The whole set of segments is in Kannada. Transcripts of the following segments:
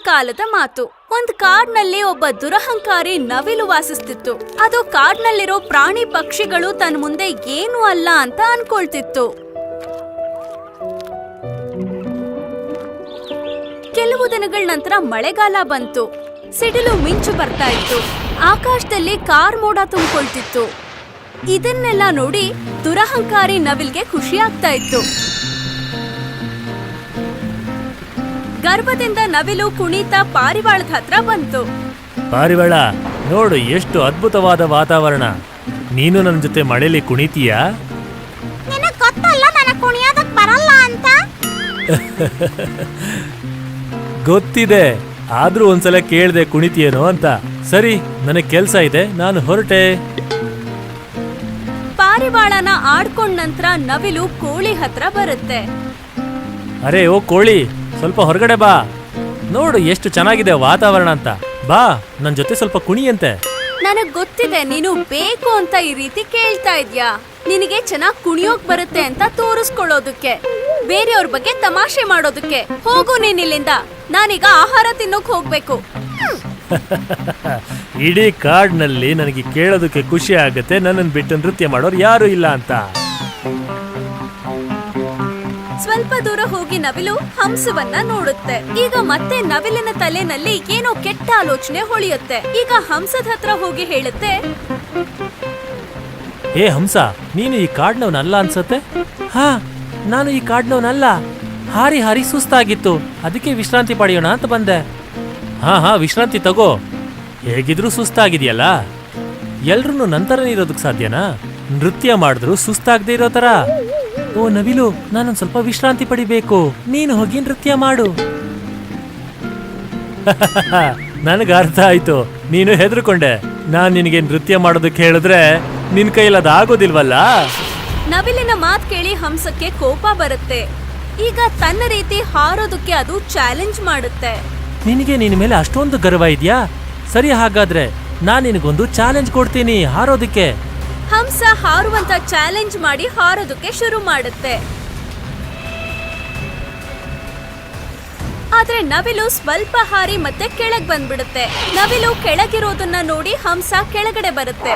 ಕಾಲದ ಮಾತು. ಒಂದ್ ಕಾಡ್ನಲ್ಲಿ ಒಬ್ಬ ದುರಹಂಕಾರಿ ನವಿಲು ವಾಸಿಸ್ತಿತ್ತು. ಅದು ಕಾಡ್ನಲ್ಲಿರೋ ಪ್ರಾಣಿ ಪಕ್ಷಿಗಳು ತನ್ನ ಮುಂದೆ ಏನು ಅಲ್ಲ ಅಂತ ಅನ್ಕೊಳ್ತಿತ್ತು. ಕೆಲವು ದಿನಗಳ ನಂತರ ಮಳೆಗಾಲ ಬಂತು. ಸಿಡಿಲು ಮಿಂಚು ಬರ್ತಾ ಇತ್ತು. ಆಕಾಶದಲ್ಲಿ ಕಾರ್ ಮೋಡ ತುಂಬಿಕೊಳ್ತಿತ್ತು. ಇದನ್ನೆಲ್ಲ ನೋಡಿ ದುರಹಂಕಾರಿ ನವಿಲ್ಗೆ ಖುಷಿ ಆಗ್ತಾ ಇತ್ತು. ಗರ್ಭದಿಂದ ನವಿಲು ಕುಣಿತಾ ಪಾರಿವಾಳದ ಹತ್ರ ಬಂತು. ಪಾರಿವಾಳ, ನೋಡು ಎಷ್ಟು ಅದ್ಭುತವಾದ ವಾತಾವರಣ. ನೀನು ನನ್ನ ಜೊತೆ ಮಳೆಯಲ್ಲಿ ಕುಣಿತೀಯಾ? ನಿನಗೆ ಗೊತ್ತಲ್ಲ ನನಗೆ ಕುಣಿಯೋದಕ್ಕೆ ಬರಲ್ಲ ಅಂತ. ಗೊತ್ತಿದೆ, ಆದ್ರೂ ಒಂದ್ಸಲ ಕೇಳ್ದೆ ಕುಣಿತೀಯೇನೋ ಅಂತ. ಸರಿ, ನನಗೆ ಕೆಲ್ಸ ಇದೆ, ನಾನು ಹೊರಟೆ. ಪಾರಿವಾಳನ ಆಡ್ಕೊಂಡ ನಂತರ ನವಿಲು ಕೋಳಿ ಹತ್ರ ಬರುತ್ತೆ. ಅರೆ ಓ ಕೋಳಿ, ಸ್ವಲ್ಪ ಹೊರಗಡೆ ಬಾ. ನೋಡು ಎಷ್ಟು ಚೆನ್ನಾಗಿದೆ ವಾತಾವರಣ ಅಂತ. ಬಾ, ನನ್ ಜೊತೆ ಸ್ವಲ್ಪ ಕುಣಿಯಂತೆ. ನನಗ್ ಗೊತ್ತಿದೆ ನೀನು ಬೇಕು ಅಂತ ಈ ರೀತಿ ಕೇಳ್ತಾ ಇದ್ಯಾ. ನಿನಗೆ ಚೆನ್ನಾಗ್ ಕುಣಿಯೋಕ್ ಬರುತ್ತೆ ಅಂತ ತೋರಿಸ್ಕೊಳ್ಳೋದಕ್ಕೆ, ಬೇರೆಯವ್ರ ಬಗ್ಗೆ ತಮಾಷೆ ಮಾಡೋದಕ್ಕೆ. ಹೋಗು ನೀನಿಲ್ಲಿಂದ, ನಾನೀಗ ಆಹಾರ ತಿನ್ನೋಕ್ ಹೋಗ್ಬೇಕು. ಇಡೀ ಕಾಡ್ನಲ್ಲಿ ನನಗೆ ಕೇಳೋದಕ್ಕೆ ಖುಷಿ ಆಗತ್ತೆ ನನ್ನನ್ನು ಬಿಟ್ಟು ನೃತ್ಯ ಮಾಡೋರು ಯಾರು ಇಲ್ಲ ಅಂತ. ಸ್ವಲ್ಪ ದೂರ ಹೋಗಿ ನವಿಲು ಹಂಸವನ್ನ ನೋಡುತ್ತೆ. ಈಗ ಮತ್ತೆ ನವಿಲಿನ ತಲೆನಲ್ಲಿ ಏನೋ ಕೆಟ್ಟ ಆಲೋಚನೆ ಹೊಳೆಯುತ್ತೆ. ಈಗ ಹಂಸದ ಹತ್ರ ಹೋಗಿ ಹೇಳುತ್ತೆ, ಏ ಹಂಸ, ನೀನು ಈ ಕಾಡ್ನವನಲ್ಲ ಅನ್ಸತ್ತೆ. ಹಾ, ನಾನು ಈ ಕಾಡ್ನವನಲ್ಲ. ಹಾರಿ ಹಾರಿ ಸುಸ್ತಾಗಿತ್ತು, ಅದಕ್ಕೆ ವಿಶ್ರಾಂತಿ ಪಡೆಯೋಣ ಅಂತ ಬಂದೆ. ಹಾ ವಿಶ್ರಾಂತಿ ತಗೋ. ಹೇಗಿದ್ರು ಸುಸ್ತಾಗಿದೆಯಲ್ಲ. ಎಲ್ರೂ ನಂತರ ಇರೋದಕ್ಕೆ ಸಾಧ್ಯನಾ? ನೃತ್ಯ ಮಾಡಿದ್ರು ಸುಸ್ತಾಗದೆ ಇರೋ ತರ. ಓ ನವಿಲು, ನಾನೊಂದ್ ಸ್ವಲ್ಪ ವಿಶ್ರಾಂತಿ ಪಡಿಬೇಕು, ನೀನು ಹೋಗಿ ನೃತ್ಯ ಮಾಡು. ನನಗೆ ಅರ್ಥ ಆಯ್ತು, ನೀನು ಹೆದರ್ಕೊಂಡೆ. ನಾನ್ ನಿನಗೆ ನೃತ್ಯ ಮಾಡೋದಕ್ಕೆ ಹೇಳಿದ್ರೆ ನಿನ್ ಕೈಲದ ಆಗೋದಿಲ್ವಲ್ಲ. ನವಿಲಿನ ಮಾತ್ ಕೇಳಿ ಹಂಸಕ್ಕೆ ಕೋಪ ಬರುತ್ತೆ. ಈಗ ತನ್ನ ರೀತಿ ಹಾರೋದಕ್ಕೆ ಅದು ಚಾಲೆಂಜ್ ಮಾಡುತ್ತೆ. ನಿನಗೆ ನಿನ್ ಮೇಲೆ ಅಷ್ಟೊಂದು ಗರ್ವ ಇದೆಯಾ? ಸರಿ, ಹಾಗಾದ್ರೆ ನಾನ್ ನಿನಗೊಂದು ಚಾಲೆಂಜ್ ಕೊಡ್ತೀನಿ ಹಾರೋದಕ್ಕೆ. ಹಂಸ ಹಾರುವಂತ ಚಾಲೆಂಜ್ ಮಾಡಿ ಹಾರೋದಕ್ಕೆ ಶುರು ಮಾಡುತ್ತೆ. ಆದ್ರೆ ನವಿಲು ಸ್ವಲ್ಪ ಹಾರಿ ಮತ್ತೆ ಕೆಳಗ್ ಬಂದ್ಬಿಡುತ್ತೆ. ನವಿಲು ಕೆಳಗಿರೋದನ್ನ ನೋಡಿ ಹಂಸ ಕೆಳಗಡೆ ಬರುತ್ತೆ.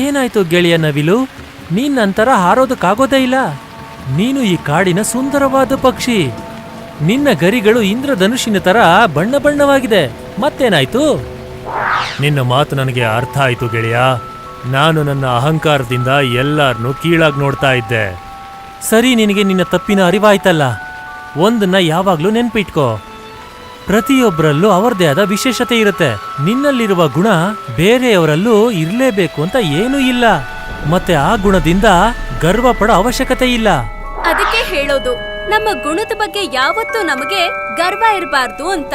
ಏನಾಯ್ತು ಗೆಳೆಯ ನವಿಲು, ನೀನ್ ನಂತರ ಹಾರೋದಕ್ಕಾಗೋದೇ ಇಲ್ಲ. ನೀನು ಈ ಕಾಡಿನ ಸುಂದರವಾದ ಪಕ್ಷಿ. ನಿನ್ನ ಗರಿಗಳು ಇಂದ್ರಧನುಷಿನ ತರ ಬಣ್ಣ ಬಣ್ಣವಾಗಿದೆ. ಮತ್ತೇನಾಯ್ತು? ನಿನ್ನ ಮಾತು ನನಗೆ ಅರ್ಥ ಆಯ್ತು ಗೆಳೆಯ. ನಾನು ನನ್ನ ಅಹಂಕಾರದಿಂದ ಎಲ್ಲಾರನ್ನೂ ಕೀಳಾಗಿ ನೋಡ್ತಾ ಇದ್ದೆ. ಸರಿ, ನಿನಗೆ ನಿನ್ನ ತಪ್ಪಿನ ಅರಿವಾಯ್ತಲ್ಲ. ಒಂದನ್ನ ಯಾವಾಗ್ಲೂ ನೆನ್ಪಿಟ್ಕೋ, ಪ್ರತಿಯೊಬ್ಬರಲ್ಲೂ ಅವರದೇ ಆದ ವಿಶೇಷತೆ ಇರುತ್ತೆ. ನಿನ್ನಲ್ಲಿರುವ ಗುಣ ಬೇರೆಯವರಲ್ಲೂ ಇರ್ಲೇಬೇಕು ಅಂತ ಏನೂ ಇಲ್ಲ. ಮತ್ತೆ ಆ ಗುಣದಿಂದ ಗರ್ವ ಪಡೋ ಅವಶ್ಯಕತೆ ಇಲ್ಲ. ಅದಕ್ಕೆ ಹೇಳೋದು, ನಮ್ಮ ಗುಣದ ಬಗ್ಗೆ ಯಾವತ್ತೂ ನಮಗೆ ಗರ್ವ ಇರಬಾರ್ದು ಅಂತ.